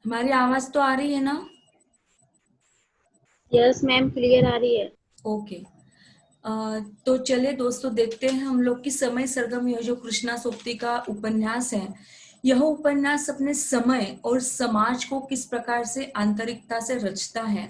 हमारी आवाज तो आ रही है ना? यस मैम, क्लियर आ रही है। ओके। तो चलिए दोस्तों, देखते हैं हम लोग की समय सरगम, यह जो कृष्णा सोप्ती का उपन्यास है, यह उपन्यास अपने समय और समाज को किस प्रकार से आंतरिकता से रचता है।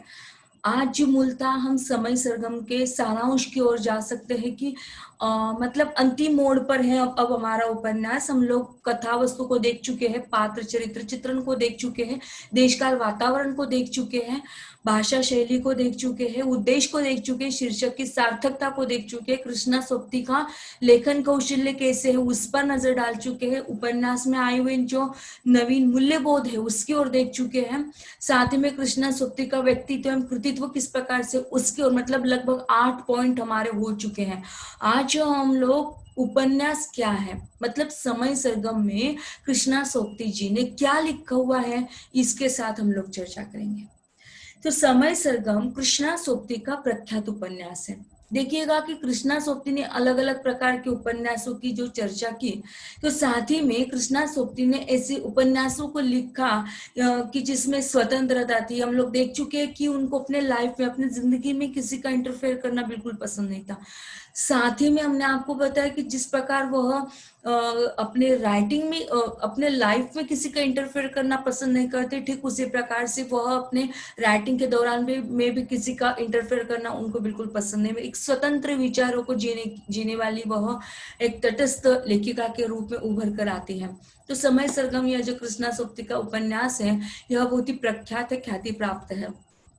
आज मूलतः हम समय सरगम के सारांश की ओर जा सकते हैं कि मतलब अंतिम मोड़ पर है अब हमारा उपन्यास। हम लोग कथा वस्तु को देख चुके हैं, पात्र चरित्र चित्रण को देख चुके हैं, देश काल वातावरण को देख चुके हैं, भाषा शैली को देख चुके हैं, उद्देश्य को देख चुके हैं, शीर्षक की सार्थकता को देख चुके हैं, कृष्णा सोप्ती का लेखन कौशल्य कैसे है उस पर नजर डाल चुके हैं, उपन्यास में आए हुए जो नवीन मूल्यबोध है उसकी ओर देख चुके हैं, साथ ही में कृष्णा सोप्ती का व्यक्तित्व एवं कृतित्व किस प्रकार से उसकी ओर, मतलब लगभग 8 पॉइंट हमारे हो चुके हैं। आज हम लोग उपन्यास क्या है, मतलब समय सरगम में कृष्णा सोप्ती जी ने क्या लिखा हुआ है, इसके साथ हम लोग चर्चा करेंगे। तो समय सरगम कृष्णा सोप्ती का प्रख्यात उपन्यास है। देखिएगा कि कृष्णा सोप्ती ने अलग अलग प्रकार के उपन्यासों की जो चर्चा की, तो साथ ही में कृष्णा सोप्ती ने ऐसे उपन्यासों को लिखा कि जिसमें स्वतंत्रता थी। हम लोग देख चुके हैं कि उनको अपने लाइफ में, अपनी जिंदगी में किसी का इंटरफेयर करना बिल्कुल पसंद नहीं था। साथ ही में हमने आपको बताया कि जिस प्रकार वह अपने राइटिंग में, अपने लाइफ में किसी का इंटरफेयर करना पसंद नहीं करते, ठीक उसी प्रकार से वह अपने राइटिंग के दौरान भी किसी का इंटरफेयर करना उनको बिल्कुल पसंद नहीं। एक स्वतंत्र विचारों को जीने वाली वह एक तटस्थ लेखिका के रूप में उभर कर आती है। तो समय सरगम, यह जो कृष्णा सोप्ती का उपन्यास है, यह बहुत ही प्रख्यात है, ख्याति प्राप्त है।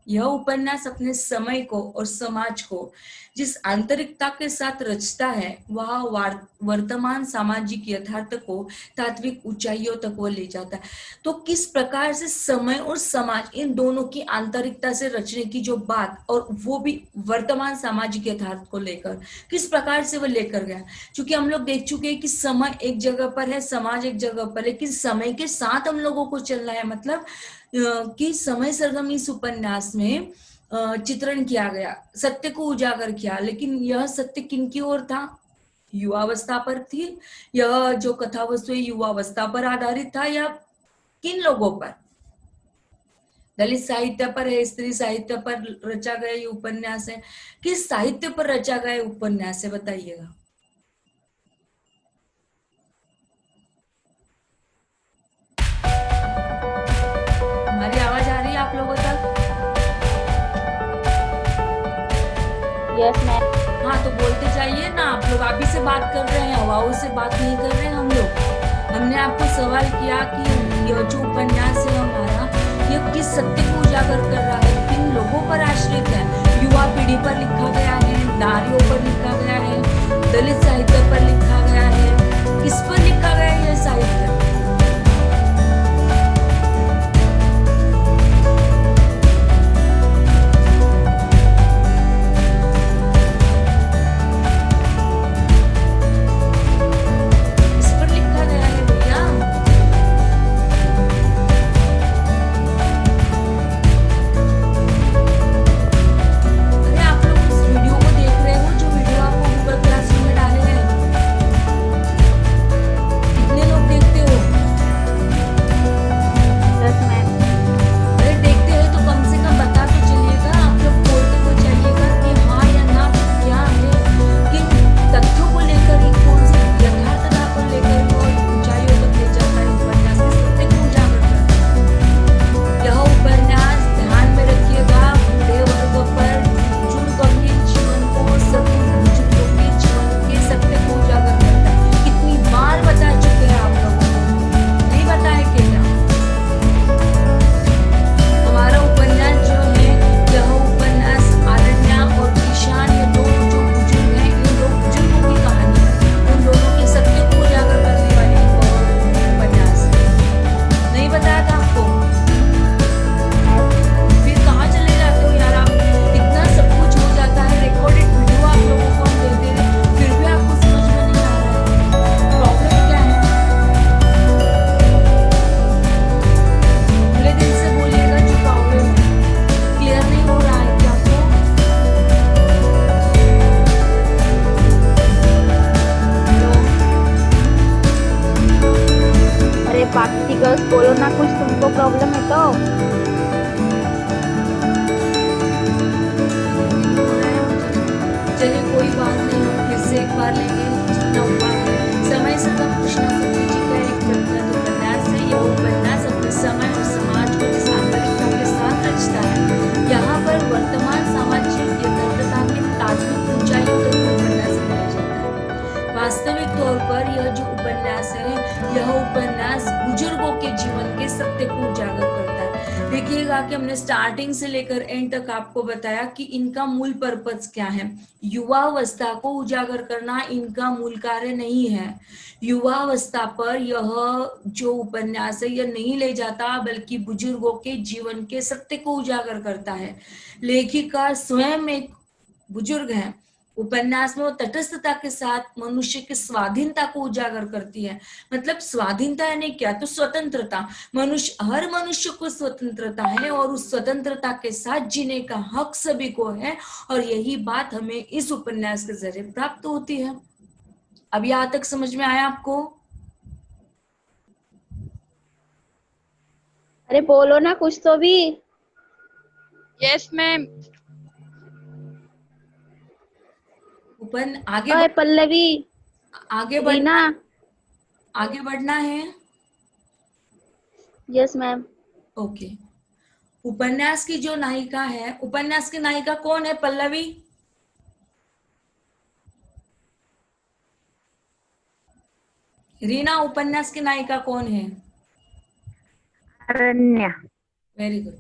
यह उपन्यास अपने समय को और समाज को जिस आंतरिकता के साथ रचता है, वह वर्तमान सामाजिक यथार्थ को तात्विक ऊंचाइयों तक वो ले जाता है। तो किस प्रकार से समय और समाज, इन दोनों की आंतरिकता से रचने की जो बात, और वो भी वर्तमान सामाजिक यथार्थ को लेकर किस प्रकार से वो लेकर गया। क्योंकि हम लोग देख चुके हैं कि समय एक जगह पर है, समाज एक जगह पर, लेकिन समय के साथ हम लोगों को चलना है। मतलब कि समय सरगम इस उपन्यास में चित्रण किया गया, सत्य को उजागर किया, लेकिन यह सत्य किनकी ओर था? युवावस्था पर थी। यह जो कथा वस्तु युवावस्था पर आधारित था या किन लोगों पर? दलित साहित्य पर है, स्त्री साहित्य पर रचा गया ये उपन्यास है, किस साहित्य पर रचा गया उपन्यास है, बताइएगा। हमारी आवाज आ रही है आप लोगों तक? Yes ma'am. हाँ, तो बोलते जाइए ना आप लोग। आप ही से बात कर रहे हैं, हवाओं से बात नहीं कर रहे हैं हम लोग। हमने आपको सवाल किया कि यह जो उपन्यास है हमारा, यह किस सत्य को उजागर कर रहा है, किन लोगों पर आश्रित है? युवा पीढ़ी पर लिखा गया है, नारियों पर लिखा गया है, दलित साहित्य पर लिखा गया है, किस पर लिखा गया है यह साहित्य? प्रॉब्लम है तो चलिए कोई बात नहीं, हम फिर से एक बार लेंगे जितना हुआ है। समय संगम कृष्णा सूक्ति जी का एक प्रख्यात उपन्यास है। यह उपन्यास अपने समय और समाज को जिस आंतरिकता के साथ रचता है, यहाँ पर वर्तमान सामाजिक यथार्थता के तात्विक ऊंचाइयों तक उपन्यास बनाया जाता है। वास्तविक तौर पर यह जो उपन्यास है, यह उपन्यास बुजुर्गों के जीवन के सत्य को उजागर करता है। देखिएगा कि हमने स्टार्टिंग से लेकर एंड तक आपको बताया कि इनका मूल पर्पस क्या है। युवावस्था को उजागर करना इनका मूल कार्य नहीं है। युवावस्था पर यह जो उपन्यास है यह नहीं ले जाता, बल्कि बुजुर्गों के जीवन के सत्य को उजागर करता है। लेखिका स्वयं एक बुजुर्ग है। उपन्यास में वो तटस्थता के साथ मनुष्य की स्वाधीनता को उजागर करती है। मतलब स्वाधीनता यानी क्या, तो स्वतंत्रता। हर मनुष्य को स्वतंत्रता है और उस स्वतंत्रता के साथ जीने का हक सभी को है, और यही बात हमें इस उपन्यास के जरिए प्राप्त होती है। अब यहाँ तक समझ में आया आपको? अरे बोलो ना कुछ तो भी। Yes ma'am. ओए पल्लवी, आगे रीना। बढ़ना आगे बढ़ना है। Yes ma'am. ओके। उपन्यास की जो नायिका है, उपन्यास की नायिका कौन है पल्लवी? रीना, उपन्यास की नायिका कौन है? अरण्या। Very good.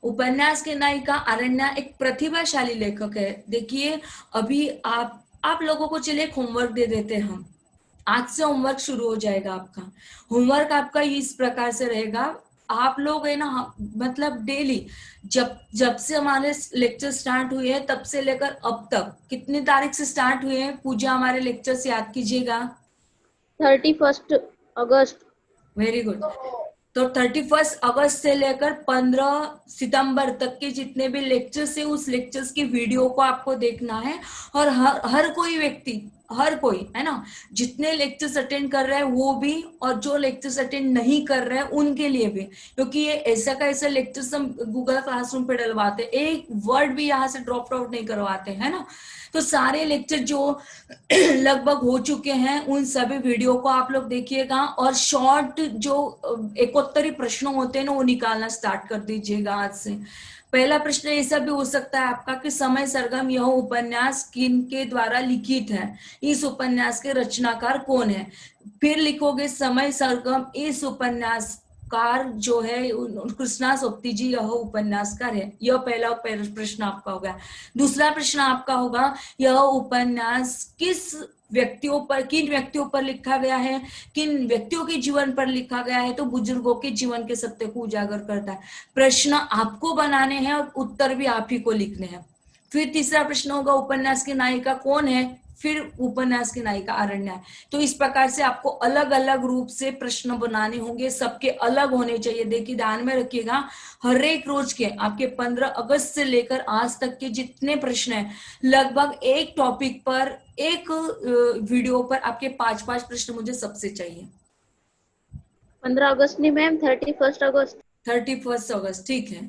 उपन्यास की नायिका अरण्या एक प्रतिभाशाली लेखक है। देखिए, अभी आप लोगों को चलिए एक होमवर्क दे देते हैं हम। आज से होमवर्क शुरू हो जाएगा आपका। होमवर्क आपका इस प्रकार से रहेगा, आप लोग है ना, मतलब डेली जब जब से हमारे लेक्चर स्टार्ट हुए हैं तब से लेकर अब तक कितनी तारीख से स्टार्ट हुए हैं पूजा हमारे लेक्चर्स, याद कीजिएगा। 31 अगस्त। Very good. तो 31 अगस्त से लेकर 15 सितंबर तक के जितने भी लेक्चर्स है, उस लेक्चर्स की वीडियो को आपको देखना है। और हर कोई व्यक्ति, हर कोई है ना, जितने लेक्चर्स अटेंड कर रहे हैं वो भी, और जो लेक्चर्स अटेंड नहीं कर रहे हैं उनके लिए भी, क्योंकि ये ऐसा का ऐसा लेक्चर्स हम गूगल क्लासरूम पे डलवाते, एक वर्ड भी यहाँ से ड्रॉप आउट नहीं करवाते, है ना। तो सारे लेक्चर जो लगभग हो चुके हैं उन सभी वीडियो को आप लोग देखिएगा, और शॉर्ट जो एकोत्तरी प्रश्न होते हैं ना वो निकालना स्टार्ट कर दीजिएगा आज से। पहला प्रश्न ऐसा भी हो सकता है आपका कि समय सरगम यह उपन्यास किन के द्वारा लिखित है, इस उपन्यास के रचनाकार कौन है। फिर लिखोगे समय सरगम इस उपन्यास कार जो है कृष्णा सोप्ती जी यह उपन्यासकार है। यह पहला प्रश्न आपका होगा। दूसरा प्रश्न आपका होगा, यह उपन्यास किन व्यक्तियों पर लिखा गया है, किन व्यक्तियों के जीवन पर लिखा गया है, तो बुजुर्गों के जीवन के सत्य को उजागर करता है। प्रश्न आपको बनाने हैं और उत्तर भी आप ही को लिखने हैं। फिर तीसरा प्रश्न होगा, उपन्यास की नायिका कौन है, फिर उपन्यास की नायिका अरण्या है। तो इस प्रकार से आपको अलग अलग रूप से प्रश्न बनाने होंगे, सबके अलग होने चाहिए। देखिए ध्यान में रखिएगा, हर एक रोज के आपके 15 अगस्त से लेकर आज तक के जितने प्रश्न हैं, लगभग एक टॉपिक पर एक वीडियो पर आपके 5-5 प्रश्न मुझे सबसे चाहिए। 15 अगस्त नहीं मैम, 31 अगस्त। 31 अगस्त, ठीक है।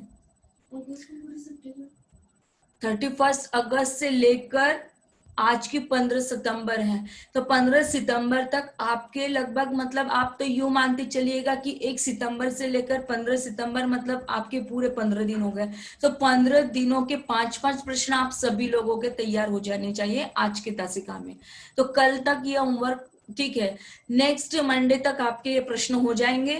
31 अगस्त से लेकर आज की 15 सितंबर है, तो 15 सितंबर तक आपके लगभग, मतलब आप तो यूं मानते चलिएगा कि 1 सितंबर से लेकर 15 सितंबर, मतलब आपके पूरे 15 दिन हो गए। तो 15 दिनों के 5-5 प्रश्न आप सभी लोगों के तैयार हो जाने चाहिए आज के तासिका में। तो कल तक ये होमवर्क, ठीक है, नेक्स्ट मंडे तक आपके ये प्रश्न हो जाएंगे।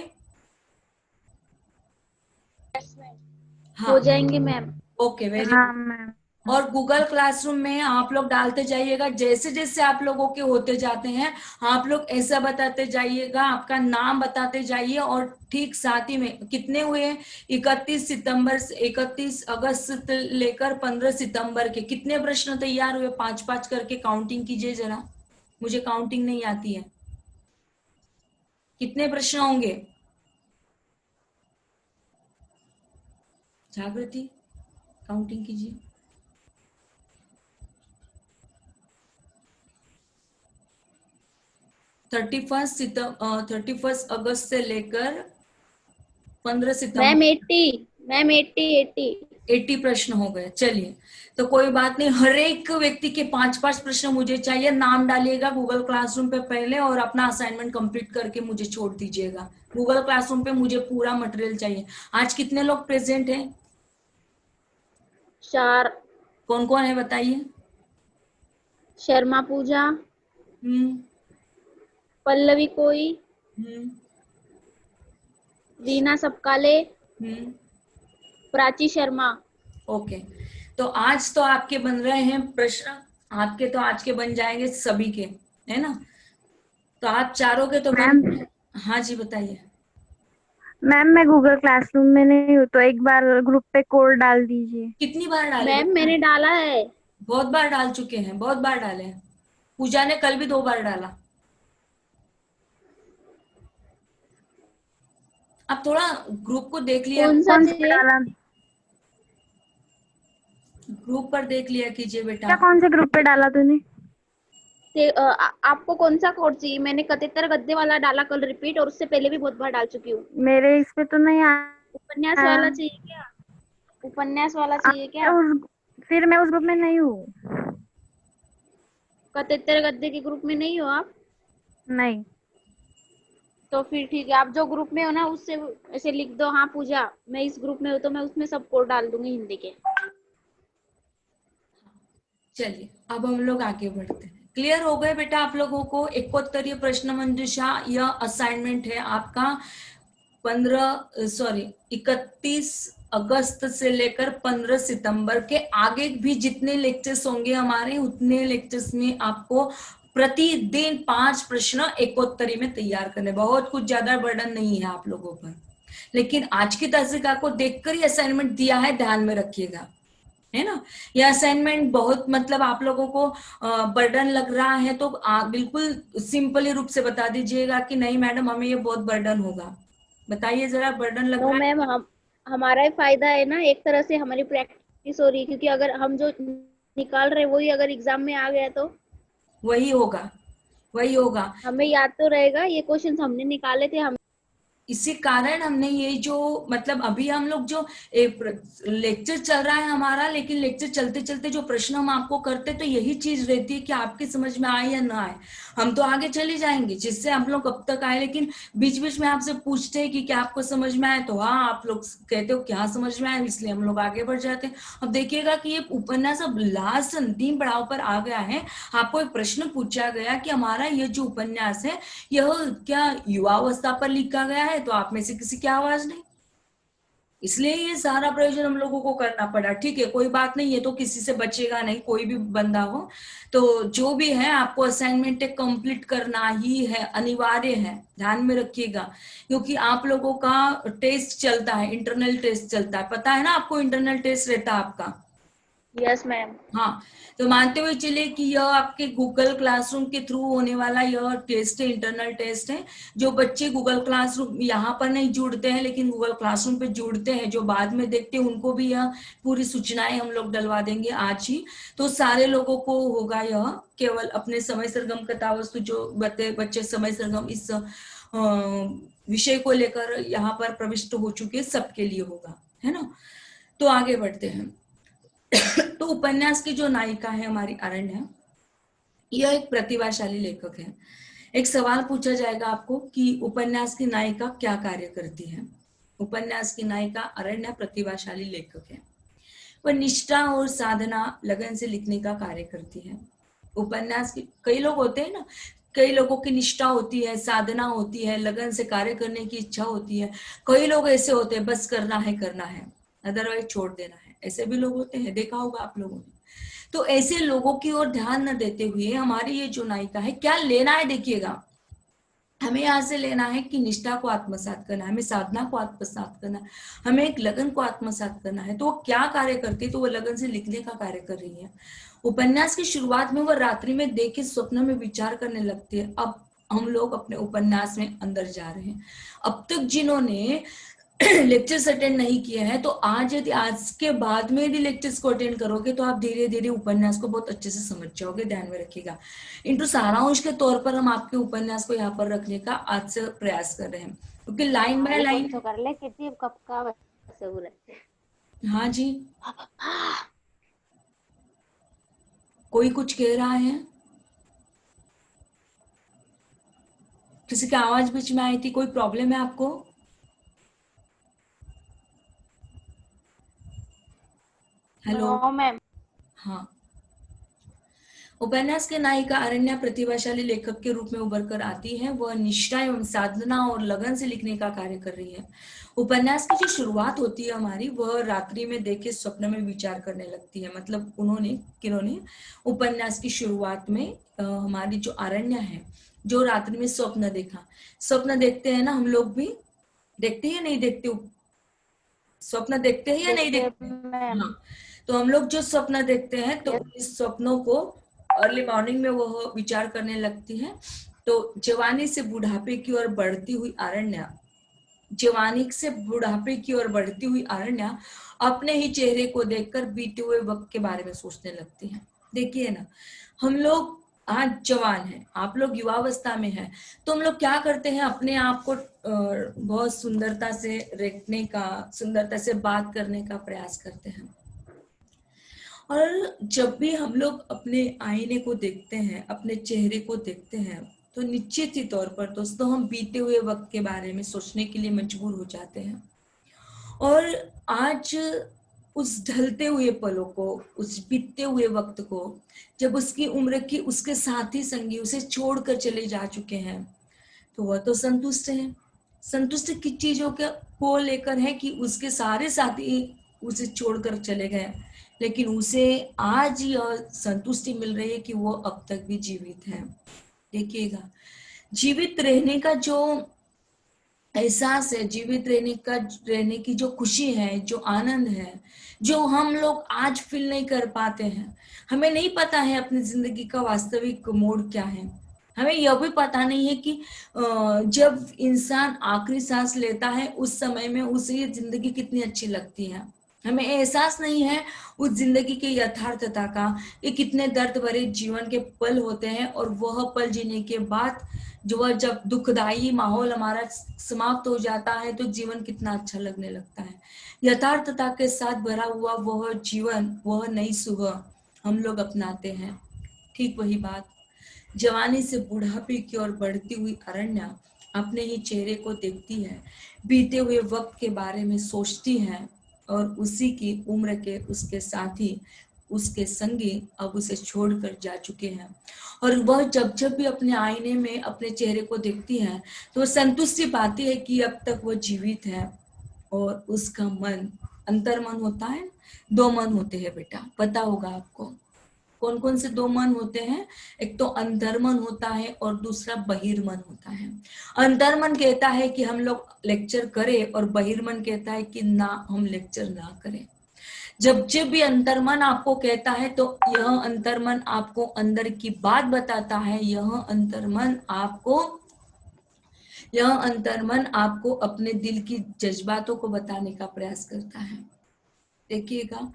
हो हाँ, जाएंगे मैम। ओके, वेरी हाँ गुड। मैम। और गूगल क्लासरूम में आप लोग डालते जाइएगा, जैसे जैसे आप लोगों के होते जाते हैं आप लोग ऐसा बताते जाइएगा, आपका नाम बताते जाइए, और ठीक साथ ही में कितने हुए, 31 सितंबर से 31 अगस्त से लेकर 15 सितंबर के कितने प्रश्न तैयार हुए, 5-5 करके काउंटिंग कीजिए जरा, मुझे काउंटिंग नहीं आती है। कितने प्रश्न होंगे? जागृति, काउंटिंग कीजिए। 31 अगस्त से लेकर 15 मैम सितंबर 80, मैम 80। 80 प्रश्न हो गए। चलिए, तो कोई बात नहीं, हर एक व्यक्ति के 5-5 प्रश्न मुझे चाहिए। नाम डालिएगा गूगल क्लासरूम पे पहले और अपना असाइनमेंट कंप्लीट करके मुझे छोड़ दीजिएगा। गूगल क्लासरूम पे मुझे पूरा मटेरियल चाहिए। आज कितने लोग प्रेजेंट हैं? 4। कौन कौन है बताइए। शर्मा पूजा, हम्म। पल्लवी कोई, हम्म। रीना सपकाले, हम्म। प्राची शर्मा। ओके, तो आज तो आपके बन रहे हैं प्रश्न, आपके तो आज के बन जाएंगे सभी के, है ना? तो आप चारों के तो बन। मैम हाँ जी बताइए। मैम मैं गूगल क्लासरूम में नहीं हूँ, तो एक बार ग्रुप पे कोड डाल दीजिए। कितनी बार डाले मैम बेटा? मैंने डाला है। बहुत बार डाल चुके हैं, बहुत बार डाले हैं। पूजा ने कल भी 2 बार डाला। अब थोड़ा ग्रुप को देख लिया, कौन सा कौन सा चाहिए? डाला? ग्रुप पर देख लिया कीजिए बेटा। क्या कौन से ग्रुप पे डाला तूने? आपको कौन सा कोड चाहिए? मैंने 71 गद्दे वाला डाला कल रिपीट, और उससे पहले भी बहुत बार डाल चुकी हूँ। मेरे इस पे तो नहीं उपन्यास आया। वाला चाहिए क्या? उपन्यास वाला चाहिए क्या? फिर मैं उस ग्रुप में नहीं हूँ। 71 गद्दे के ग्रुप में नहीं हो आप? नहीं। तो फिर ठीक है, आप जो ग्रुप में हो ना उससे ऐसे लिख दो, हाँ पूजा मैं इस ग्रुप में हूँ, तो मैं उसमें सब कोड डाल दूंगी हिंदी के। चलिए, अब हम लोग आगे बढ़ते हैं। क्लियर हो गए बेटा आप लोगों को? 71 प्रश्न मंजूषा, यह असाइनमेंट है आपका 31 अगस्त से लेकर 15 सितंबर के आगे भी जितने लेक्चर्स होंगे हमारे, उतने लेक्चर्स में आपको प्रतिदिन 5 प्रश्न 71 में तैयार करने। बहुत कुछ ज्यादा बर्डन नहीं है आप लोगों पर, लेकिन आज की तासिका को देखकर ही असाइनमेंट दिया है, ध्यान में रखिएगा, है ना? यह असाइनमेंट बहुत मतलब आप लोगों को बर्डन लग रहा है तो बिल्कुल सिंपली रूप से बता दीजिएगा कि नहीं मैडम हमें ये बहुत बर्डन होगा। बताइए जरा, बर्डन लग नो रहा है? मैम, हम हमारा ही फायदा है ना, एक तरह से हमारी प्रैक्टिस हो रही है, क्योंकि अगर हम जो निकाल रहे हैं वही अगर एग्जाम में आ गया तो वही होगा, वही होगा। हमें याद तो रहेगा ये क्वेश्चंस हमने निकाले थे। हम इसी कारण हमने ये जो मतलब अभी हम लोग जो लेक्चर चल रहा है हमारा, लेकिन लेक्चर चलते चलते जो प्रश्न हम आपको करते तो यही चीज रहती है कि आपकी समझ में आए या ना आए, हम तो आगे चले जाएंगे जिससे हम लोग अब तक आए, लेकिन बीच बीच में आपसे पूछते हैं कि क्या आपको समझ में आए, तो हाँ आप लोग कहते हो क्या समझ में आए, इसलिए हम लोग आगे बढ़ जाते हैं। अब देखिएगा कि ये उपन्यास अब लास्ट अंतिम पड़ाव पर आ गया है। आपको एक प्रश्न पूछा गया कि हमारा ये जो उपन्यास है यह क्या युवावस्था पर लिखा गया है, तो आप में से किसी की आवाज नहीं, इसलिए ये सारा प्रयोजन हम लोगों को करना पड़ा। ठीक है, कोई बात नहीं, ये तो किसी से बचेगा नहीं, कोई भी बंदा हो। तो जो भी है आपको असाइनमेंट कंप्लीट करना ही है, अनिवार्य है, ध्यान में रखिएगा, क्योंकि आप लोगों का टेस्ट चलता है, इंटरनल टेस्ट चलता है, पता है ना आपको? इंटरनल टेस्ट रहता है आपका। Yes ma'am. हाँ, तो मानते हुए चले कि यह आपके गूगल क्लासरूम के थ्रू होने वाला यह टेस्ट है, इंटरनल टेस्ट है। जो बच्चे गूगल क्लासरूम यहाँ पर नहीं जुड़ते हैं लेकिन गूगल क्लासरूम पे जुड़ते हैं, जो बाद में देखते हैं, उनको भी यह पूरी सूचनाएं हम लोग डलवा देंगे आज ही। तो सारे लोगों को होगा यह, केवल अपने समय सरगम कथावस्तु जो बच्चे समय सरगम इस विषय को लेकर यहाँ पर प्रविष्ट हो चुके सबके लिए होगा, है ना? तो आगे बढ़ते हैं। तो उपन्यास की जो नायिका है हमारी अरण्या, यह एक प्रतिभाशाली लेखक है। एक सवाल पूछा जाएगा आपको कि उपन्यास की नायिका क्या कार्य करती है। उपन्यास की नायिका अरण्या प्रतिभाशाली लेखक है, वह निष्ठा और साधना लगन से लिखने का कार्य करती है। उपन्यास की कई लोग होते हैं ना, कई लोगों की निष्ठा होती है, साधना होती है, लगन से कार्य करने की इच्छा होती है। कई लोग ऐसे होते हैं बस करना है अदरवाइज छोड़ देना है, ऐसे भी लोग होते हैं, देखा होगा आप लोगों ने। तो ऐसे लोगों की ओर ध्यान न देते हुए हमारी ये जो नायिका है, क्या लेना है देखिएगा, हमें यहाँ से लेना है कि निष्ठा को आत्मसात करना है, हमें साधना को आत्मसात करना है, हमें एक लगन को आत्मसात करना है। तो वो क्या कार्य करती है? तो वो लगन से लिखने का कार्य कर रही है। उपन्यास की शुरुआत में वह रात्रि में देखे स्वप्न में विचार करने लगती है। अब हम लोग अपने उपन्यास में अंदर जा रहे हैं। अब तक जिन्होंने लेक्चर्स अटेंड नहीं किए हैं, तो आज यदि आज के बाद में यदि लेक्चर्स को अटेंड करोगे तो आप धीरे धीरे उपन्यास को बहुत अच्छे से समझ जाओगे, ध्यान में रखिएगा। इंटू सारांश के तौर पर हम आपके उपन्यास को यहाँ पर रखने का आज से प्रयास कर रहे हैं। क्योंकि लाइन बाय एक लाइन। ओछो कर ले किती कप का वैसे बोले। हाँ जी, कोई कुछ कह रहा है? किसी की आवाज बीच में आई थी, कोई प्रॉब्लम है आपको? हेलो। No ma'am. हाँ, उपन्यास के नायिका अरण्या प्रतिभाशाली लेखक के रूप में उभर कर आती है। वह निष्ठा एवं साधना और लगन से लिखने का कार्य कर रही है। उपन्यास की जो शुरुआत होती है हमारी, वह रात्रि में देखे स्वप्न में विचार करने लगती है। मतलब किन्होंने उपन्यास की शुरुआत में हमारी जो अरण्या है, जो रात्रि में स्वप्न देखा। स्वप्न देखते हैं ना हम लोग भी, देखते हैं नहीं देखते? स्वप्न देखते हैं या नहीं देखते देखते? मैम। हाँ, तो हम लोग जो स्वप्न देखते हैं तो यस। इस स्वप्नों को अर्ली मॉर्निंग में वह विचार करने लगती है। तो जवानी से बुढ़ापे की ओर बढ़ती हुई अरण्या, जवानी से बुढ़ापे की ओर बढ़ती हुई अरण्या अपने ही चेहरे को देखकर बीते हुए वक्त के बारे में सोचने लगती है। देखिए ना, हम लोग आज जवान हैं, आप लोग युवावस्था में हैं, तो हम लोग क्या करते हैं, अपने आप को बहुत सुंदरता से रखने का, सुंदरता से बात करने का प्रयास करते हैं। और जब भी हम लोग अपने आईने को देखते हैं, अपने चेहरे को देखते हैं, तो निश्चित ही तौर पर दोस्तों हम बीते हुए वक्त के बारे में सोचने के लिए मजबूर हो जाते हैं। और आज उस ढलते हुए पलों को, उस बीतते हुए वक्त को, जब उसकी उम्र की उसके साथी संगी उसे छोड़कर चले जा चुके हैं, तो वह तो संतुष्ट है। संतुष्ट किस चीजों को लेकर है कि उसके सारे साथी उसे छोड़कर चले गए, लेकिन उसे आज यह संतुष्टि मिल रही है कि वो अब तक भी जीवित है। देखिएगा, जीवित रहने का जो एहसास है, जीवित रहने की जो खुशी है, जो आनंद है, जो हम लोग आज फील नहीं कर पाते हैं। हमें नहीं पता है अपनी जिंदगी का वास्तविक मोड़ क्या है। हमें यह भी पता नहीं है कि जब इंसान आखिरी सांस लेता है उस समय में उसे ये जिंदगी कितनी अच्छी लगती है। हमें एहसास नहीं है उस जिंदगी के यथार्थता का, ये कितने दर्द भरे जीवन के पल होते हैं, और वह पल जीने के बाद जो वह जब दुखदाई माहौल हमारा समाप्त हो जाता है तो जीवन कितना अच्छा लगने लगता है। यथार्थता के साथ भरा हुआ वह जीवन, वह नई सुबह हम लोग अपनाते हैं। ठीक वही बात जवानी से बुढ़ापे की ओर बढ़ती हुई अरण्या अपने ही चेहरे को देखती है, बीते हुए वक्त के बारे में सोचती है, और उसी की उम्र के उसके साथी, उसके संगी अब उसे छोड़कर जा चुके हैं। और वह जब जब भी अपने आईने में अपने चेहरे को देखती है तो वह संतुष्टि पाती है कि अब तक वह जीवित है। और उसका मन, अंतर मन होता है, दो मन होते हैं बेटा, पता होगा आपको कौन कौन से दो मन होते हैं। एक तो अंतर्मन होता है और दूसरा बहिर्मन होता है। अंतर्मन कहता है कि हम लोग लेक्चर करें, और बहिर्मन कहता है कि ना, हम लेक्चर ना करें। जब जब भी अंतर्मन आपको कहता है तो यह अंतर्मन आपको अंदर की बात बताता है। यह अंतर्मन आपको अपने दिल की जज्बातों को बताने का प्रयास करता है। देखिएगा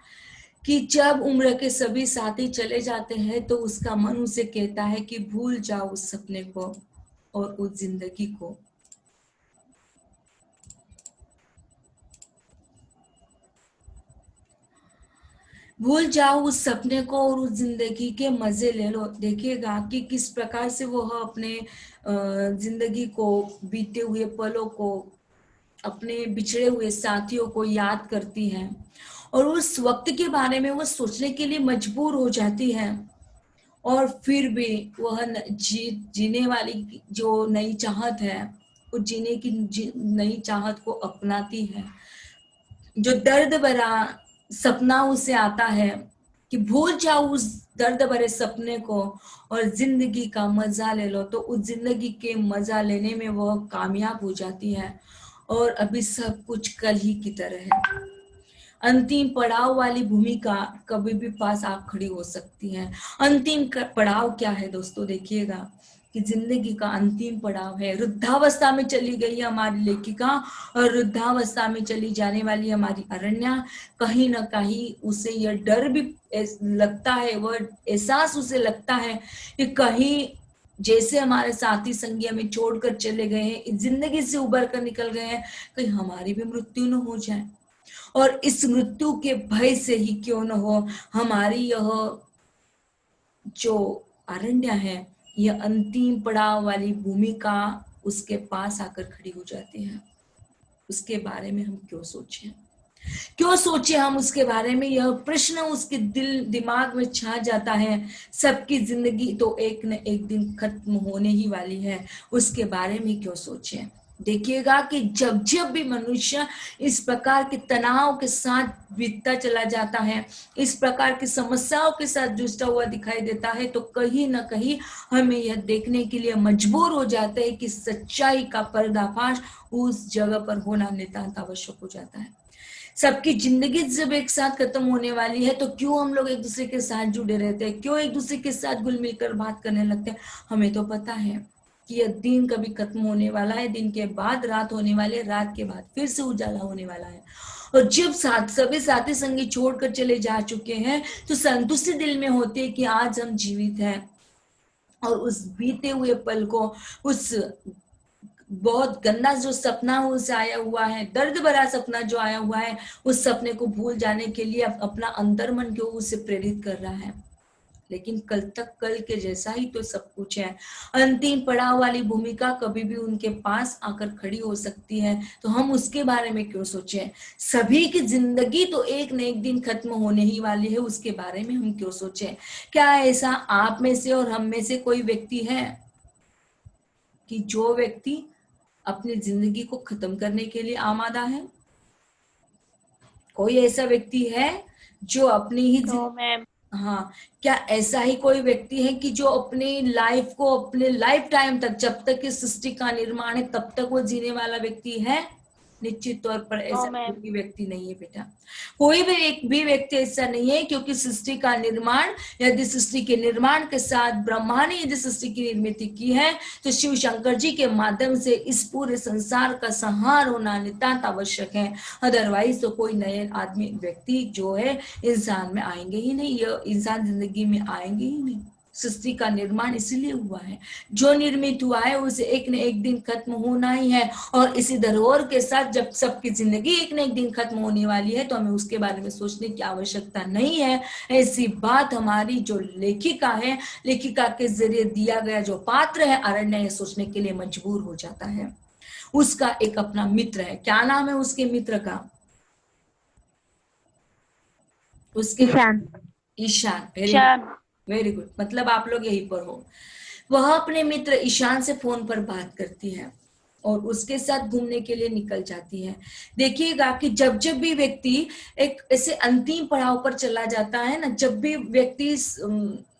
कि जब उम्र के सभी साथी चले जाते हैं तो उसका मन उसे कहता है कि भूल जाओ उस सपने को और उस जिंदगी को। भूल जाओ उस सपने को और उस जिंदगी के मजे ले लो। देखिएगा कि किस प्रकार से वह अपने जिंदगी को, बीते हुए पलों को, अपने बिछड़े हुए साथियों को याद करती है, और उस वक्त के बारे में वो सोचने के लिए मजबूर हो जाती है। और फिर भी वह जीने वाली जो नई चाहत है, वो जीने की नई चाहत को अपनाती है। जो दर्द भरा सपना उसे आता है कि भूल जाओ उस दर्द भरे सपने को और जिंदगी का मजा ले लो, तो उस जिंदगी के मजा लेने में वह कामयाब हो जाती है। और अभी सब कुछ कल ही की तरह है। अंतिम पड़ाव वाली भूमिका कभी भी पास आ खड़ी हो सकती है। अंतिम पड़ाव क्या है दोस्तों? देखिएगा कि जिंदगी का अंतिम पड़ाव है, वृद्धावस्था में चली गई है हमारी लेखिका, और वृद्धावस्था में चली जाने वाली हमारी अरण्या। कहीं ना कहीं उसे यह डर भी लगता है, वह एहसास उसे लगता है कि कहीं जैसे हमारे साथी संगी हमें छोड़कर चले गए हैं, इस जिंदगी से उबर कर निकल गए हैं, कहीं हमारी भी मृत्यु न हो जाए। और इस मृत्यु के भय से ही क्यों न हो, हमारी यह जो अरण्य है, यह अंतिम पड़ाव वाली भूमिका उसके पास आकर खड़ी हो जाती है। उसके बारे में हम क्यों सोचें, क्यों सोचे हम उसके बारे में? यह प्रश्न उसके दिल दिमाग में छा जाता है। सबकी जिंदगी तो एक न एक दिन खत्म होने ही वाली है, उसके बारे में क्यों सोचे? देखिएगा कि जब जब भी मनुष्य इस प्रकार के तनाव के साथ बीतता चला जाता है, इस प्रकार की समस्याओं के साथ जूझता हुआ दिखाई देता है, तो कहीं ना कहीं हमें यह देखने के लिए मजबूर हो जाते हैं कि सच्चाई का पर्दाफाश उस जगह पर होना नितांत आवश्यक हो जाता है। सबकी जिंदगी जब एक साथ खत्म होने वाली है, तो क्यों हम लोग एक दूसरे के साथ जुड़े रहते हैं, क्यों एक दूसरे के साथ घुल मिलकर बात करने लगते हैं? हमें तो पता है कि यह दिन कभी खत्म होने वाला है, दिन के बाद रात होने वाली है, रात के बाद फिर से उजाला होने वाला है। और जब सभी साथी संगी छोड़कर चले जा चुके हैं, तो संतुष्टि दिल में होती है कि आज हम जीवित हैं, और उस बीते हुए पल को, उस बहुत गंदा जो सपना उसे आया हुआ है, दर्द भरा सपना जो आया हुआ है, उस सपने को भूल जाने के लिए अपना अंतर्मन क्यों उसे प्रेरित कर रहा है। लेकिन कल तक कल के जैसा ही तो सब कुछ है। अंतिम पड़ाव वाली भूमिका कभी भी उनके पास आकर खड़ी हो सकती है, तो हम उसके बारे में क्यों सोचें? सभी की जिंदगी तो एक न एक दिन खत्म होने ही वाली है, उसके बारे में हम क्यों सोचें? क्या ऐसा आप में से और हम में से कोई व्यक्ति है कि जो व्यक्ति अपनी जिंदगी को खत्म करने के लिए आमादा है? कोई ऐसा व्यक्ति है जो अपनी ही नो मैम। हाँ, क्या ऐसा ही कोई व्यक्ति है कि जो अपनी लाइफ को, अपने लाइफ टाइम तक, जब तक इस सृष्टि का निर्माण है तब तक वो जीने वाला व्यक्ति है? निश्चित तौर पर ऐसा मैम। कोई भी व्यक्ति नहीं है बेटा। कोई भी एक भी व्यक्ति ऐसा नहीं है, क्योंकि सृष्टि का निर्माण, यदि सृष्टि के निर्माण के साथ ब्रह्मा ने यदि सृष्टि की निर्मित की है, तो शिव शंकर जी के माध्यम से इस पूरे संसार का संहार होना नितांत आवश्यक है। अदरवाइज तो कोई नए आदमी व्यक्ति जो है इंसान में आएंगे ही नहीं, यह इंसान जिंदगी में आएंगे ही नहीं। सृष्टि का निर्माण इसलिए हुआ है, जो निर्मित हुआ है उसे एक न एक दिन खत्म होना ही है। और इसी धरोहर के साथ जब सबकी जिंदगी एक न एक दिन खत्म होने वाली है, तो हमें उसके बारे में सोचने की आवश्यकता नहीं है। ऐसी बात हमारी जो लेखिका है, लेखिका के जरिए दिया गया जो पात्र है अरण्य, ये सोचने के लिए मजबूर हो जाता है। उसका एक अपना मित्र है, क्या नाम है उसके मित्र का? उसके ईशान। ईशान। ईशान। वेरी गुड, मतलब आप लोग यहीं पर हो। वह अपने मित्र ईशान से फोन पर बात करती है और उसके साथ घूमने के लिए निकल जाती है। देखिएगा कि जब जब भी व्यक्ति एक ऐसे अंतिम पड़ाव पर चला जाता है ना, जब भी व्यक्ति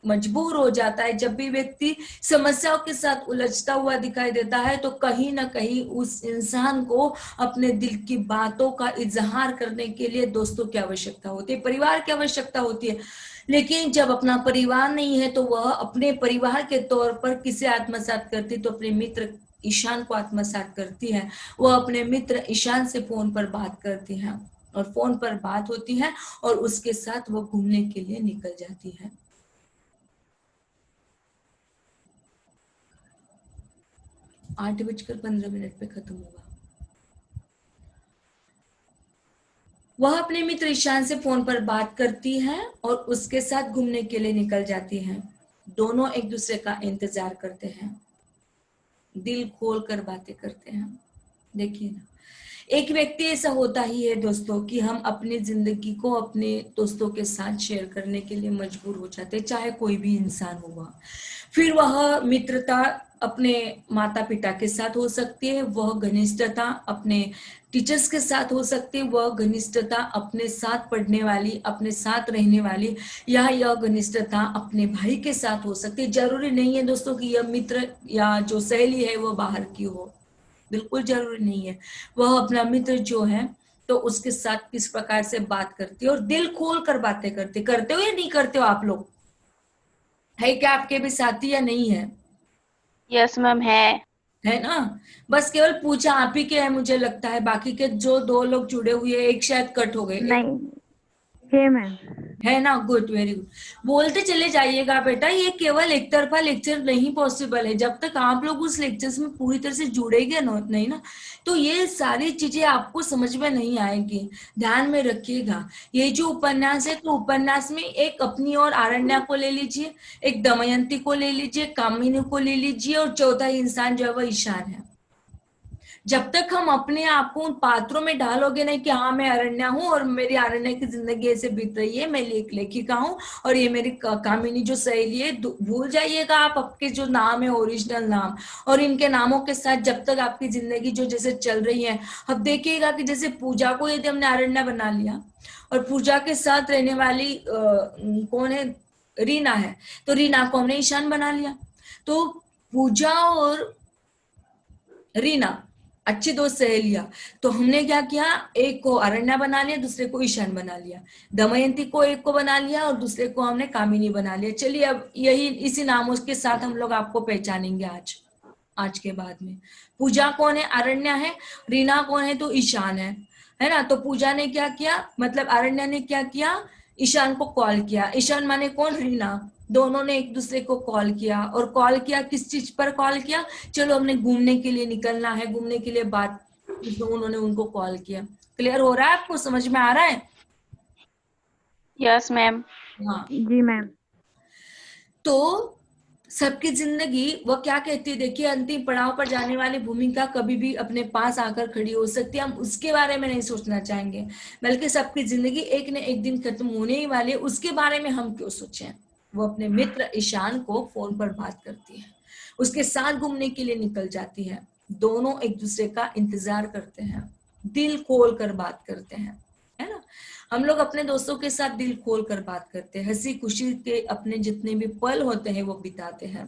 मजबूर हो जाता है, जब भी व्यक्ति समस्याओं के साथ उलझता हुआ दिखाई देता है, तो कहीं ना कहीं उस इंसान को अपने दिल की बातों का इजहार करने के लिए दोस्तों की आवश्यकता होती है, परिवार की आवश्यकता होती है। लेकिन जब अपना परिवार नहीं है, तो वह अपने परिवार के तौर पर किसे आत्मसात करती? तो अपने मित्र ईशान को आत्मसात करती है। वह अपने मित्र ईशान से फोन पर बात करती है और फोन पर बात होती है और उसके साथ वो घूमने के लिए निकल जाती है। 8:15 पे खत्म होगा। वह अपने मित्र ईशान से फोन पर बात करती है और उसके साथ घूमने के लिए निकल जाती है। दोनों एक दूसरे का इंतजार करते हैं, दिल खोल कर बातें करते हैं। देखिए ना, एक व्यक्ति ऐसा होता ही है दोस्तों कि हम अपनी जिंदगी को अपने दोस्तों के साथ शेयर करने के लिए मजबूर हो जाते हैं, चाहे कोई भी इंसान हुआ। फिर वह मित्रता अपने माता पिता के साथ हो सकती है, वह घनिष्ठता अपने टीचर्स के साथ हो सकती है, वह घनिष्ठता अपने साथ पढ़ने वाली, अपने साथ रहने वाली, या यह घनिष्ठता अपने भाई के साथ हो सकती है। जरूरी नहीं है दोस्तों कि यह मित्र या जो सहेली है वो बाहर की हो, बिल्कुल जरूरी नहीं है। वह अपना मित्र जो है तो उसके साथ किस प्रकार से बात करती है और दिल खोल कर बातें करते हो या नहीं करते हो? आप लोग है क्या आपके भी साथी या नहीं है? यस मैम, है ना? बस केवल पूछा आप ही के है मुझे लगता है, बाकी के जो 2 लोग जुड़े हुए, एक शायद कट हो गए। नहीं है मैम। है ना, गुड, वेरी गुड। बोलते चले जाइएगा बेटा, ये केवल एक तरफा लेक्चर नहीं पॉसिबल है। जब तक आप लोग उस लेक्चर्स में पूरी तरह से जुड़ेंगे नहीं ना, तो ये सारी चीजें आपको समझ में नहीं आएंगी। ध्यान में रखिएगा, ये जो उपन्यास है, तो उपन्यास में एक अपनी और आरण्या को ले लीजिए, एक दमयंती को ले लीजिए, कामिनी को ले लीजिए, और चौथा इंसान जो है वह ईशान है। जब तक हम अपने आप को उन पात्रों में डालोगे नहीं कि हाँ मैं अरण्या हूँ और मेरी अरण्या की जिंदगी ऐसे बीत रही है, मैं एक लेखिका हूँ और ये मेरी कामिनी जो सहेली है, भूल जाइएगा आप आपके जो नाम है, ओरिजिनल नाम, और इनके नामों के साथ जब तक आपकी जिंदगी जो जैसे चल रही है। अब देखिएगा कि जैसे पूजा को यदि हमने अरण्या बना लिया और पूजा के साथ रहने वाली कौन है, रीना है, तो रीना को हमने ईशान बना लिया। तो पूजा और रीना अच्छी दो सहेलियां, तो हमने क्या किया, एक को अरण्या बना लिया, दूसरे को ईशान बना लिया। दमयंती को एक को बना लिया और दूसरे को हमने कामिनी बना लिया। चलिए अब यही इसी नामों के साथ हम लोग आपको पहचानेंगे आज के बाद में। पूजा कौन है, अरण्या है। रीना कौन है, तो ईशान है ना। तो पूजा ने क्या किया, मतलब अरण्या ने क्या किया, ईशान को कॉल किया। ईशान माने कौन, रीना। दोनों ने एक दूसरे को कॉल किया, और कॉल किया किस चीज पर कॉल किया, चलो हमने घूमने के लिए निकलना है, घूमने के लिए बात, तो उन्होंने उनको कॉल किया। क्लियर हो रहा है आपको, समझ में आ रहा है? Yes ma'am. हाँ, जी मैम। तो सबकी जिंदगी वह क्या कहती है, देखिए, अंतिम पड़ाव पर जाने वाली भूमिका कभी भी अपने पास आकर खड़ी हो सकती है। हम उसके बारे में नहीं सोचना चाहेंगे, बल्कि सबकी जिंदगी एक न एक दिन खत्म होने ही वाली है, उसके बारे में हम क्यों सोचें। वो अपने मित्र ईशान को फोन पर बात करती है, उसके साथ घूमने के लिए निकल जाती है। दोनों एक दूसरे का इंतजार करते हैं, दिल खोल कर बात करते हैं, है ना। हम लोग अपने दोस्तों के साथ दिल खोल कर बात करते हैं, हंसी खुशी के अपने जितने भी पल होते हैं वो बिताते हैं।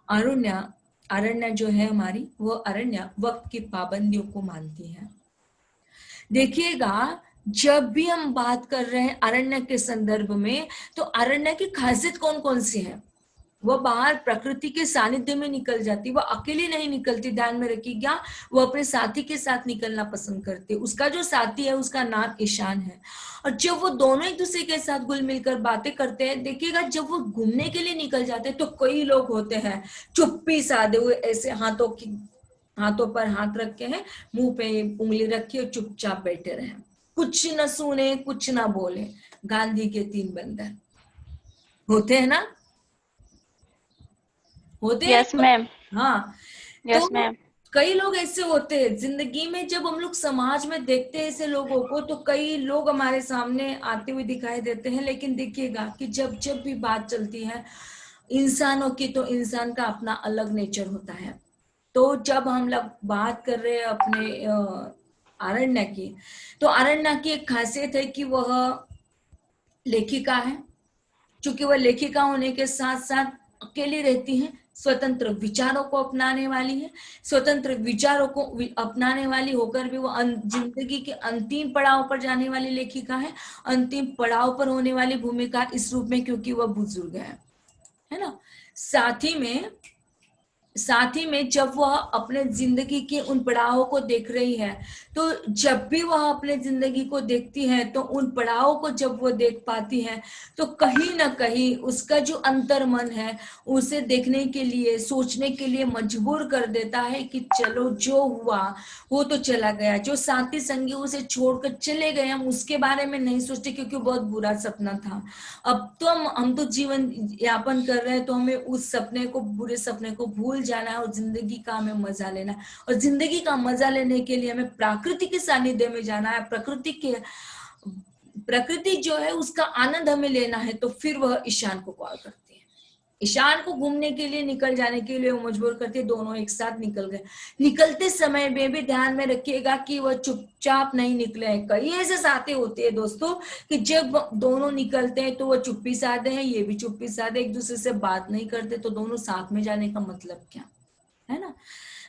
अरण्या जो है हमारी, वो अरण्या वक्त की पाबंदियों को मानती है। देखिएगा, जब भी हम बात कर रहे हैं अरण्य के संदर्भ में, तो अरण्य की खासियत कौन कौन सी है, वह बाहर प्रकृति के सानिध्य में निकल जाती, वह अकेली नहीं निकलती, ध्यान में रखिएगा, वो अपने साथी के साथ निकलना पसंद करती है। उसका जो साथी है उसका नाम ईशान है। और जब वो दोनों एक दूसरे के साथ घुल मिलकर बातें करते हैं, देखिएगा जब वो घूमने के लिए निकल जाते हैं, तो कई लोग होते हैं चुप्पी साधे हुए, ऐसे हाथों पर हाथ रखे हैं, मुंह पे उंगली रखी और चुपचाप बैठे रहे, कुछ न सुने कुछ न बोले। गांधी के 3 बंधन होते हैं ना, होते हैं। Yes ma'am. हाँ, यस तो मैम। कई लोग ऐसे होते हैं जिंदगी में। जब हम लोग समाज में देखते हैं ऐसे लोगों को, तो कई लोग हमारे सामने आते हुए दिखाई देते हैं। लेकिन देखिएगा कि जब जब भी बात चलती है इंसानों की, तो इंसान का अपना अलग नेचर होता है। तो जब हम लोग बात कर रहे हैं अपने अरण्या की, तो अरण्या की एक खासियत है कि वह लेखिका है। चूंकि वह लेखिका होने के साथ साथ अकेली रहती है, स्वतंत्र विचारों को अपनाने वाली है। स्वतंत्र विचारों को अपनाने वाली होकर भी वो जिंदगी के अंतिम पड़ाव पर जाने वाली लेखिका है। अंतिम पड़ाव पर होने वाली भूमिका इस रूप में, क्योंकि वह बुजुर्ग है ना। साथ ही में जब वह अपने जिंदगी के उन पड़ावों को देख रही है, तो जब भी वह अपने जिंदगी को देखती है, तो उन पड़ावों को जब वो देख पाती है, तो कहीं ना कहीं उसका जो अंतर मन है उसे देखने के लिए, सोचने के लिए मजबूर कर देता है कि चलो जो हुआ वो तो चला गया, जो साथी संगी उसे छोड़कर चले गए, हम उसके बारे में नहीं सोचते क्योंकि बहुत बुरा सपना था। अब तो हम तो जीवन यापन कर रहे हैं, तो हमें उस सपने को, बुरे सपने को भूल जाना है और जिंदगी का हमें मजा लेना है। और जिंदगी का मजा लेने के लिए हमें प्रकृति के सानिध्य में जाना है, प्रकृति जो है उसका आनंद हमें लेना है। तो फिर वह ईशान को कॉल करती है। ईशान को घूमने के लिए निकल जाने के लिए वो मजबूर करती है। दोनों एक साथ निकल गए। निकलते समय में भी ध्यान में रखिएगा कि वह चुपचाप नहीं निकले हैं। कई ऐसे साथी होते हैं दोस्तों कि जब दोनों निकलते हैं तो वो चुप्पी साधे हैं, ये भी चुप्पी साधे, एक दूसरे से बात नहीं करते, तो दोनों साथ में जाने का मतलब क्या है ना।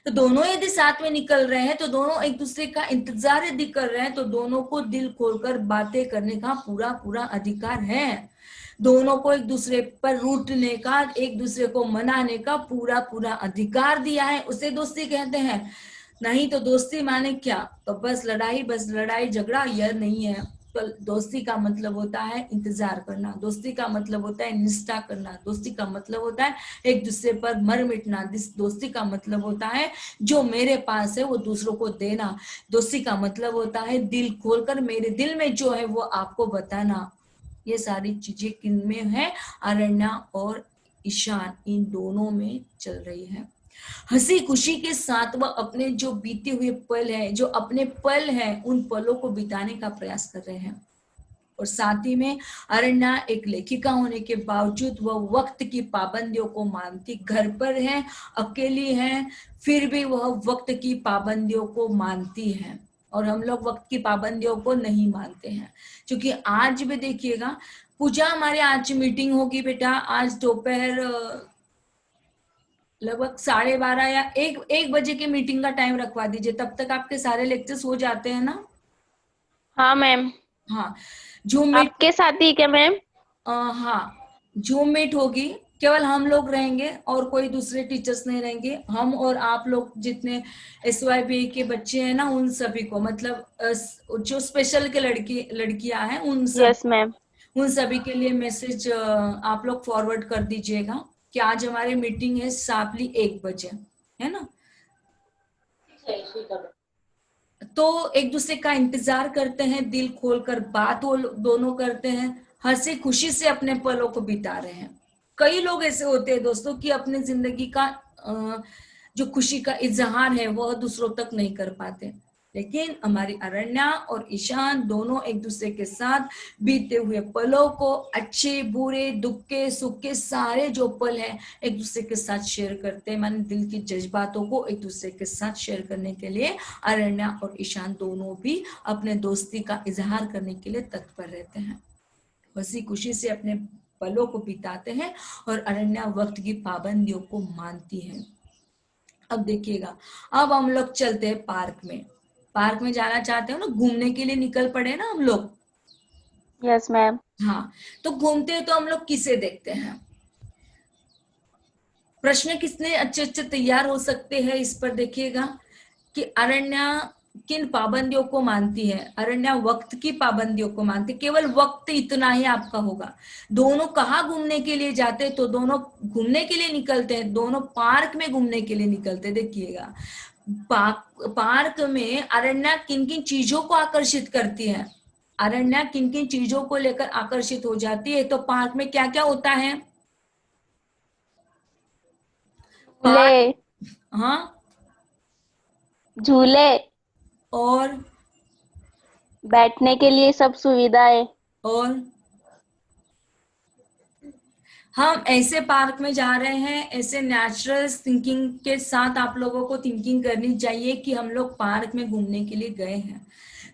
तो दोनों यदि साथ में निकल रहे हैं, तो दोनों एक दूसरे का इंतजार यदि कर रहे हैं, तो दोनों को दिल खोलकर बातें करने का पूरा पूरा अधिकार है। दोनों को एक दूसरे पर रूठने का, एक दूसरे को मनाने का पूरा पूरा अधिकार दिया है। उसे दोस्ती कहते हैं। नहीं तो दोस्ती माने क्या, तो बस लड़ाई झगड़ा, यह नहीं है। दोस्ती का मतलब होता है इंतजार करना, दोस्ती का मतलब होता है निष्ठा करना, दोस्ती का मतलब होता है एक दूसरे पर मर मिटना, दोस्ती का मतलब होता है जो मेरे पास है वो दूसरों को देना, दोस्ती का मतलब होता है दिल खोलकर मेरे दिल में जो है वो आपको बताना। ये सारी चीजें किन में है? अरण्या और ईशान, इन दोनों में चल रही है। हंसी खुशी के साथ वह अपने जो बीते हुए पल है, जो अपने पल है, उन पलों को बिताने का प्रयास कर रहे हैं। और साथ ही में अरण्या एक लेखिका होने के बावजूद वह वक्त की पाबंदियों को मानती, घर पर है, अकेली है, फिर भी वह वक्त की पाबंदियों को मानती है। और हम लोग वक्त की पाबंदियों को नहीं मानते हैं, क्योंकि आज भी देखिएगा पूजा, हमारे आज मीटिंग होगी बेटा, आज दोपहर लगभग 12:30 या 1 बजे की मीटिंग का टाइम रखवा दीजिए, तब तक आपके सारे लेक्चर्स हो जाते हैं ना? हाँ मैम। हाँ, जूम मीट, आपके साथ ही क्या मैम? हाँ जूम मीट होगी, केवल हम लोग रहेंगे और कोई दूसरे टीचर्स नहीं रहेंगे, हम और आप लोग जितने SYBA के बच्चे हैं ना, उन सभी को, मतलब जो स्पेशल के लड़कियां हैं उन सब, यस मैम। उन सभी के लिए मैसेज आप लोग फॉरवर्ड कर दीजिएगा कि आज हमारी मीटिंग है शार्पली 1 बजे, है ना? तो एक दूसरे का इंतजार करते हैं, दिल खोलकर बात वो दोनों करते हैं, हंसी खुशी से अपने पलों को बिता रहे हैं। कई लोग ऐसे होते हैं दोस्तों कि अपने जिंदगी का जो खुशी का इजहार है वह दूसरों तक नहीं कर पाते, लेकिन हमारी अरण्या और ईशान दोनों एक दूसरे के साथ बीते हुए पलों को, अच्छे बुरे दुख के सुख के सारे जो पल है एक दूसरे के साथ शेयर करते हैं, माने दिल की जज्बातों को एक दूसरे के साथ शेयर करने के लिए अरण्या और ईशान दोनों भी अपने दोस्ती का इजहार करने के लिए तत्पर रहते हैं, हंसी खुशी से अपने पलों को बिताते हैं। और अरण्या वक्त की पाबंदियों को मानती है। अब देखिएगा, अब हम लोग चलते हैं पार्क में, पार्क में जाना चाहते हो ना, घूमने के लिए निकल पड़े ना हम लोग। Yes ma'am. हाँ, तो घूमते हैं तो हम लोग किसे देखते हैं? प्रश्न कितने अच्छे अच्छे तैयार हो सकते हैं इस पर देखिएगा कि अरण्या किन पाबंदियों को मानती है? अरण्या वक्त की पाबंदियों को मानती, केवल वक्त इतना ही आपका होगा। दोनों कहाँ घूमने के लिए जाते हैं? तो दोनों घूमने के लिए निकलते हैं, दोनों पार्क में घूमने के लिए निकलते हैं। देखिएगा पार्क में अरण्या किन किन चीजों को आकर्षित करती है, अरण्या किन किन चीजों को लेकर आकर्षित हो जाती है? तो पार्क में क्या क्या होता है? झूले। पार्क, हाँ, झूले। और बैठने के लिए सब सुविधाएं। और हम ऐसे पार्क में जा रहे हैं, ऐसे नेचुरल थिंकिंग के साथ आप लोगों को थिंकिंग करनी चाहिए कि हम लोग पार्क में घूमने के लिए गए हैं।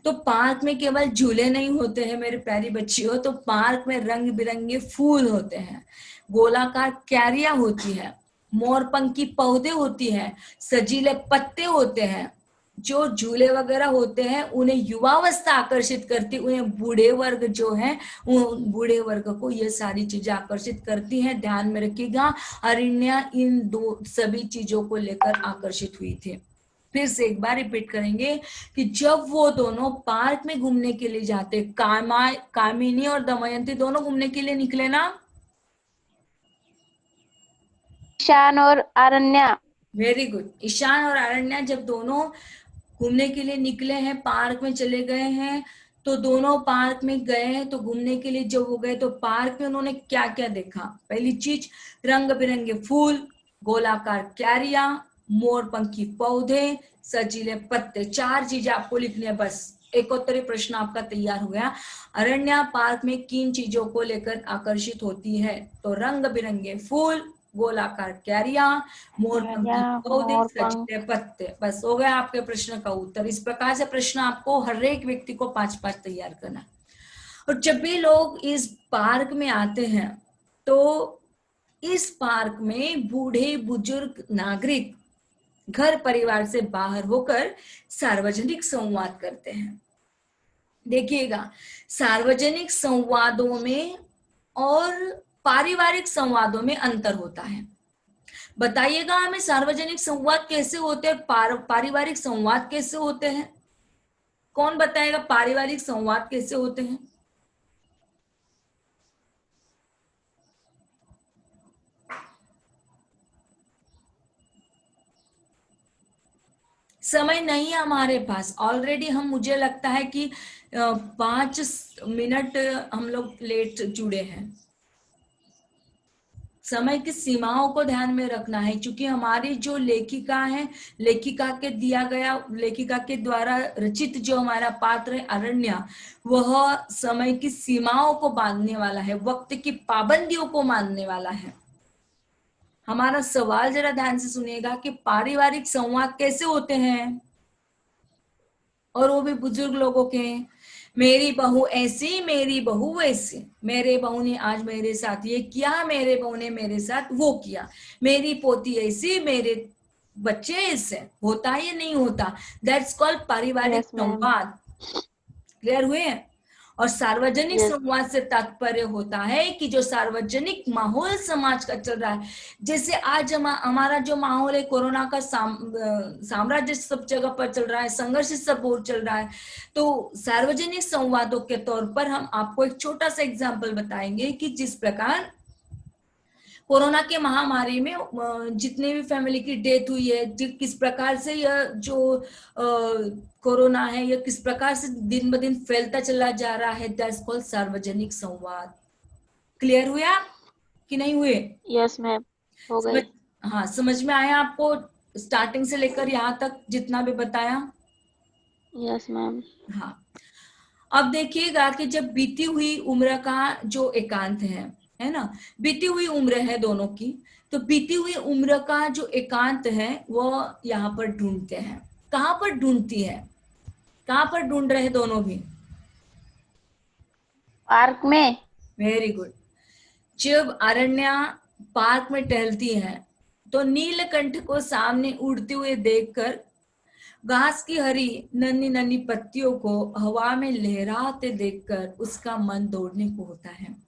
तो पार्क में केवल झूले नहीं होते हैं मेरे प्यारी बच्चियों, तो पार्क में रंग बिरंगे फूल होते हैं, गोलाकार क्यारियां होती है, मोरपंखी पौधे होती है, सजीले पत्ते होते हैं। जो झूले वगैरह होते हैं उन्हें युवावस्था आकर्षित करती, उन्हें बूढ़े वर्ग जो है, उन बूढ़े वर्ग को ये सारी चीजें आकर्षित करती हैं। ध्यान में रखिएगा, अरण्या इन दो सभी चीजों को लेकर आकर्षित हुई थी। फिर से एक बार रिपीट करेंगे कि जब वो दोनों पार्क में घूमने के लिए जाते, कामिनी और दमयंती दोनों घूमने के लिए निकले ना? ईशान और अरण्या। Very good. ईशान और अरण्या जब दोनों घूमने के लिए निकले हैं, पार्क में चले गए हैं, तो दोनों पार्क में गए हैं, तो घूमने के लिए जब वो गए तो पार्क में उन्होंने क्या क्या देखा? पहली चीज, रंग बिरंगे फूल, गोलाकार क्यारियां, मोरपंखी पौधे, सजीले पत्ते। 4 चीजें आपको लिखनी है बस। एक उत्तरी प्रश्न आपका तैयार हो गया। अरण्या पार्क में किन चीजों को लेकर आकर्षित होती है? तो रंग बिरंगे फूल, गोलाकार क्यारियां, मोरपंखी पौधे, सजीले पत्ते। बस हो गया आपके प्रश्न का उत्तर। इस प्रकार से प्रश्न आपको हर एक व्यक्ति को 5-5 तैयार करना। और जब भी लोग इस पार्क में आते हैं तो इस पार्क में बूढ़े बुजुर्ग नागरिक घर परिवार से बाहर होकर सार्वजनिक संवाद करते हैं। देखिएगा, सार्वजनिक संवादों में और पारिवारिक संवादों में अंतर होता है। बताइएगा हमें, सार्वजनिक संवाद कैसे होते हैं, पारिवारिक संवाद कैसे होते हैं? कौन बताएगा पारिवारिक संवाद कैसे होते हैं? समय नहीं है हमारे पास ऑलरेडी, हम मुझे लगता है कि 5 मिनट हम लोग लेट जुड़े हैं। समय की सीमाओं को ध्यान में रखना है, क्योंकि हमारी जो लेखिका है, लेखिका के द्वारा रचित जो हमारा पात्र है अरण्या, वह समय की सीमाओं को बांधने वाला है, वक्त की पाबंदियों को मानने वाला है। हमारा सवाल जरा ध्यान से सुनिएगा कि पारिवारिक संवाद कैसे होते हैं, और वो भी बुजुर्ग लोगों के। मेरी बहू ऐसी, मेरी बहू वैसी, मेरे बहू ने आज मेरे साथ ये किया, मेरे बहू ने मेरे साथ वो किया, मेरी पोती ऐसी, मेरे बच्चे ऐसे। होता है या नहीं होता? दैट्स कॉल्ड पारिवारिक Yes, ma'am. संवाद। क्लियर हुए? और सार्वजनिक Yes. संवाद से तात्पर्य होता है कि जो सार्वजनिक माहौल समाज का चल रहा है, जैसे आज हमारा जो माहौल है, कोरोना का साम्राज्य सब जगह पर चल रहा है, संघर्ष सब ओर चल रहा है, तो सार्वजनिक संवादों के तौर पर हम आपको एक छोटा सा एग्जाम्पल बताएंगे कि जिस प्रकार कोरोना के महामारी में जितने भी फैमिली की डेथ हुई है, किस प्रकार से यह जो कोरोना है यह किस प्रकार से दिन ब दिन फैलता चला जा रहा है, दैट्स कॉल्ड सार्वजनिक संवाद। क्लियर हुए आप कि नहीं हुए? Yes, ma'am. हो गए। हाँ, समझ में आया आपको स्टार्टिंग से लेकर यहाँ तक जितना भी बताया? Yes, ma'am. हाँ, अब देखिएगा कि जब बीती हुई उम्र का जो एकांत है ना, बीती हुई उम्र है दोनों की, तो बीती हुई उम्र का जो एकांत है वो यहाँ पर ढूंढते हैं। कहाँ पर ढूंढती है? कहाँ पर ढूंढ रहे दोनों भी? पार्क में। Very good. जब अरण्या पार्क में टहलती है तो नीलकंठ को सामने उड़ते हुए देखकर घास की हरी नन्ही नन्ही पत्तियों को हवा में लहराते देखकर उसका मन दौड़ने को होता है।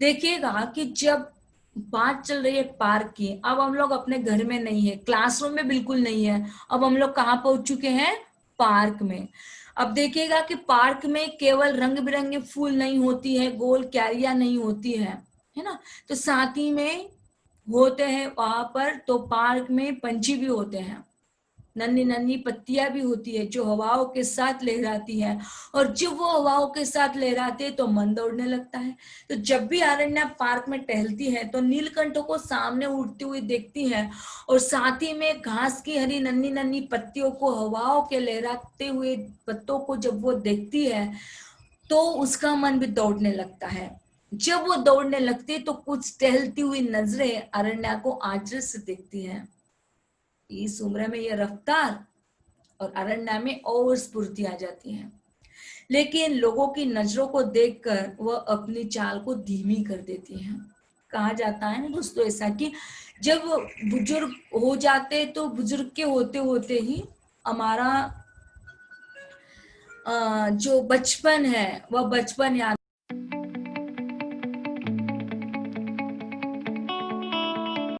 देखिएगा कि जब बात चल रही है पार्क की, अब हम लोग अपने घर में नहीं है, क्लासरूम में बिल्कुल नहीं है, अब हम लोग कहाँ पहुंच चुके हैं? पार्क में। अब देखिएगा कि पार्क में केवल रंग बिरंगे फूल नहीं होती है, गोल क्यारियां नहीं होती है ना, तो साथ ही में होते हैं वहां पर, तो पार्क में पंछी भी होते हैं, नन्ही नन्ही पत्तियां भी होती है जो हवाओं के साथ लहराती है, और जब वो हवाओं के साथ लहराते हैं तो मन दौड़ने लगता है। तो जब भी अरण्या पार्क में टहलती है तो नीलकंठ को सामने उड़ती हुई देखती है, और साथ ही में घास की हरी नन्ही नन्ही पत्तियों को, हवाओं के लहराते हुए पत्तों को जब वो देखती है तो उसका मन भी दौड़ने लगता है। जब वो दौड़ने लगती है तो कुछ टहलती हुई नजरें अरण्या को आश्चर्य से देखती हैं। इस उम्र में यह रफ्तार, और अरण्या में और स्फूर्ति आ जाती है, लेकिन लोगों की नजरों को देखकर वह अपनी चाल को धीमी कर देती है। कहा जाता है ना दोस्तों ऐसा कि जब बुजुर्ग हो जाते तो बुजुर्ग के होते होते ही हमारा जो बचपन है वह बचपन याद